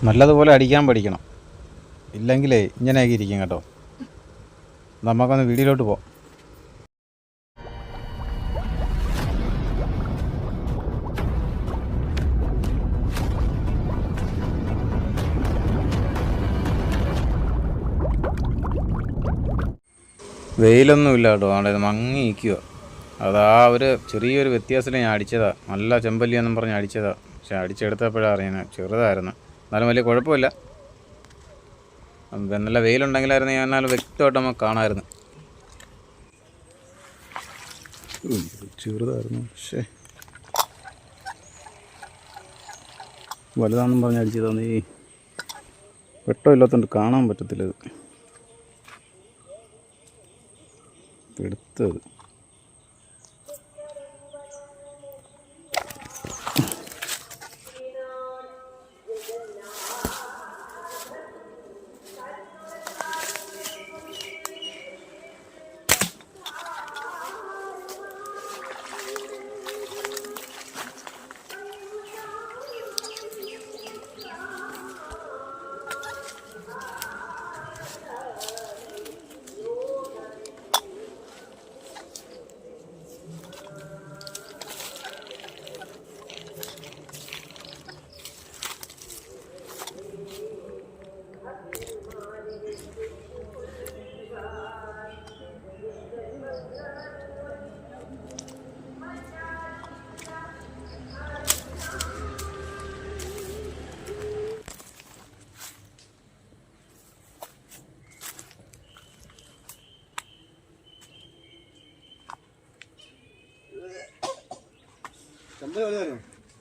നല്ലതുപോലെ അടിക്കാൻ പഠിക്കണം, ഇല്ലെങ്കിലേ ഇങ്ങനെയൊക്കെ ഇരിക്കും കേട്ടോ. നമുക്കൊന്ന് വീഡിയോയിലോട്ട് പോകാം. വെയിലൊന്നുമില്ല കേട്ടോ, അവിടെ മങ്ങി നിൽക്കുക. അതാ ഒരു ചെറിയൊരു വ്യത്യാസത്തിൽ ഞാൻ അടിച്ചതാണ്. നല്ല ചെമ്പല്ലിയെന്നും പറഞ്ഞ് അടിച്ചതാണ്. പക്ഷെ അടിച്ചെടുത്തപ്പോഴാണ് അറിയുന്നത് ചെറുതായിരുന്നു. എന്നാലും വലിയ കുഴപ്പമില്ല. നല്ല വെയിലുണ്ടെങ്കിലായിരുന്നു ഞാൻ എന്നാലും വ്യക്തമായിട്ട് നമുക്ക് കാണാമായിരുന്നു. ചെറുതായിരുന്നു, പക്ഷേ വലുതാണെന്നും പറഞ്ഞ് അടിച്ചതാണ്. ഈ വെട്ടമില്ലാത്തതുകൊണ്ട് കാണാൻ പറ്റത്തില്ല ഇത് എടുത്തത്.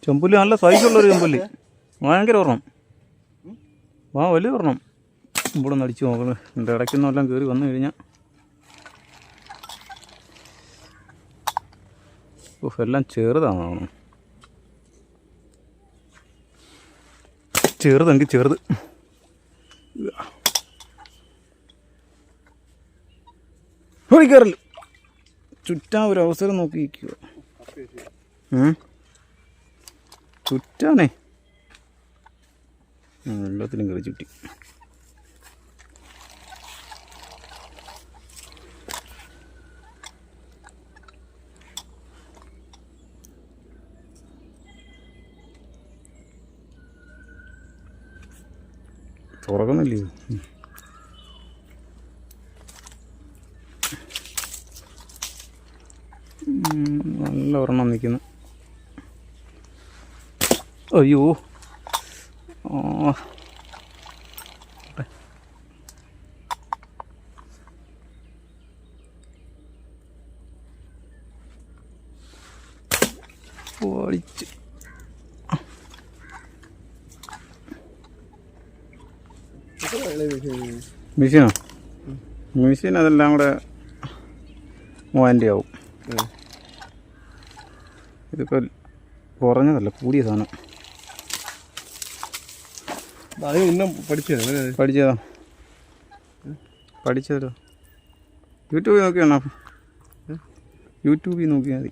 ചെമ്പല്ലി നല്ല സൈസുള്ളൊരു ചെമ്പല്ലി, ഭയങ്കര ഒരെണ്ണം. വലിയ ഒരെണ്ണം. ഇവിടെ നിന്ന് അടിച്ച് നോക്കണം. എൻ്റെ ഇടയ്ക്കൊന്നും എല്ലാം കയറി വന്നു കഴിഞ്ഞാൽ എല്ലാം ചെറുതാണ്. ചെറുതെങ്കിൽ ചെറുത്. കയറില്ല. ചുറ്റാൻ ഒരു അവസരം നോക്കി നിൽക്കുക. ചുറ്റാണേ, എല്ലാത്തിനും കയറി ചുറ്റി. തുറക്കുന്നില്ലേ? നല്ല ഒരെണ്ണം നിൽക്കുന്നു. അയ്യോ, ഓടിച്ച്. മെഷീനോ? മെഷീൻ അതെല്ലാം കൂടെ 3000 ആവും. ഇതിപ്പോൾ കുറഞ്ഞതല്ല, കൂടിയ സാധനം. പഠിച്ചതോ യൂട്യൂബിൽ നോക്കിയാണോ? യൂട്യൂബിൽ നോക്കിയാൽ മതി.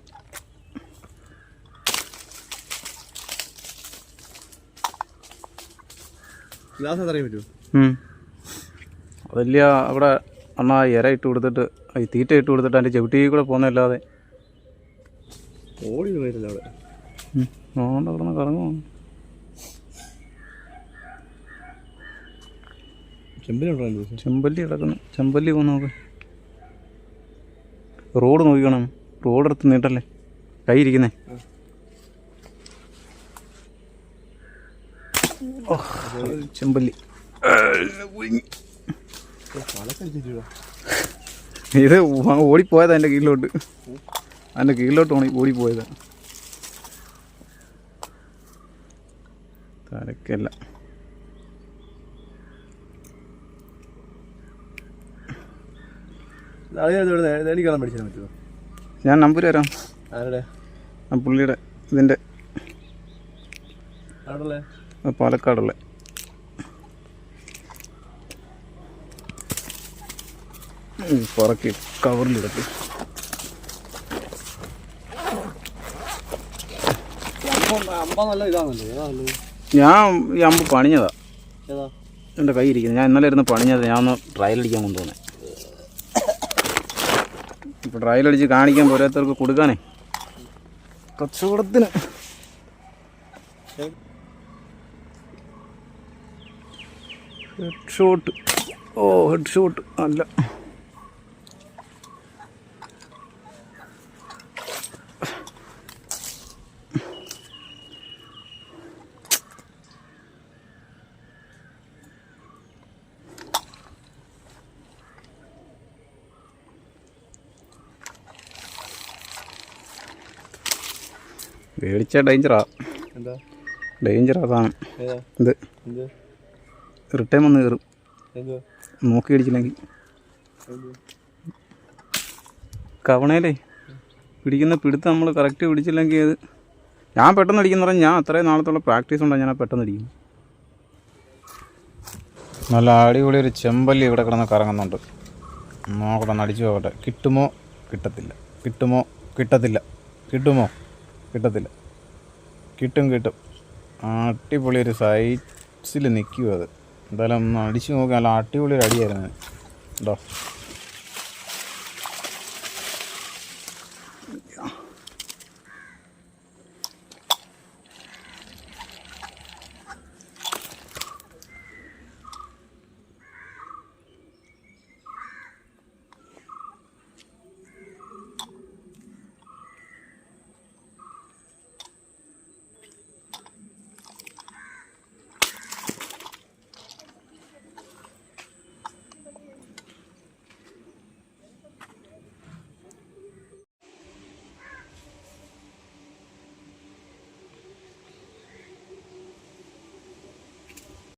അതല്ല, അവിടെ അണ്ണാ ഇര ഇട്ട് കൊടുത്തിട്ട് ഈ തീറ്റ ഇട്ട് കൊടുത്തിട്ട് അതിൻ്റെ ചവിട്ടി കൂടെ പോകുന്നതല്ലാതെ ഓടി പോയിട്ടില്ല. അവിടെ അവിടെ നിന്ന് കറങ്ങുവാണ്. ചെമ്പല്ലി കിടക്കുന്നു. ചെമ്പല്ലി പോകുന്ന നോക്ക്. റോഡ് നോക്കിക്കണം. റോഡ് എടുത്ത് നീട്ടല്ലേ, കൈ ഇരിക്കുന്നേ. ചെമ്പല്ലി ഇത് ഓടിപ്പോയതാ എൻ്റെ കീഴിലോട്ട്. അതിൻ്റെ കീഴിലോട്ട് ഓടിപ്പോയത്. തരക്കല്ല. ഞാൻ നമ്പർ തരാം. പുള്ളിയുടെ ഇതിൻ്റെ പാലക്കാടുള്ള. പറക്കി കവറിലിടത്ത്. ഞാൻ ഈ അമ്പ് പണിഞ്ഞതാ. എൻ്റെ കൈ ഇരിക്കുന്നത്. ഞാൻ ഇന്നലെ ഇരുന്ന് പണിഞ്ഞത്. ഞാൻ ഒന്ന് ട്രയൽ അടിക്കാൻ കൊണ്ടുപോകുന്നത്. ഇപ്പോൾ ട്രയൽ അടിച്ച് കാണിക്കാൻ ഓരോരുത്തർക്ക് കൊടുക്കാനേ കച്ചവടത്തിന്. Head shot. ഹെഡ് ഷോട്ട് അല്ല, മേടിച്ച ഡേഞ്ചറാ. ഡേഞ്ചറാ സാധനം. ഇത് റിട്ടേൺ വന്ന് കയറും നോക്കി അടിച്ചില്ലെങ്കിൽ. കവണയിലേ പിടിക്കുന്ന പിടുത്തം നമ്മൾ കറക്റ്റ് പിടിച്ചില്ലെങ്കിൽ അത് ഞാൻ പെട്ടെന്ന് അടിക്കുന്ന പറഞ്ഞാൽ ഞാൻ അത്രയും നാളത്തുള്ള പ്രാക്ടീസ് ഉണ്ടോ ഞാൻ പെട്ടെന്ന് അടിക്കും. നല്ല അടിപൊളി ഒരു ചെമ്പല്ലി ഇവിടെ കിടന്ന് കറങ്ങുന്നുണ്ട്. നോക്കട്ടെ, ഒന്ന് അടിച്ചു നോക്കട്ടെ. കിട്ടുമോ കിട്ടത്തില്ല, കിട്ടുമോ കിട്ടത്തില്ല, കിട്ടുമോ കിട്ടത്തില്ല, കിട്ടും കിട്ടും. അടിപൊളി ഒരു സൈസിൽ നിൽക്കും അത്. എന്തായാലും ഒന്ന് അടിച്ചു നോക്കാം. നല്ല അടിപൊളി ഒരു അടിയായിരുന്നു കേട്ടോ.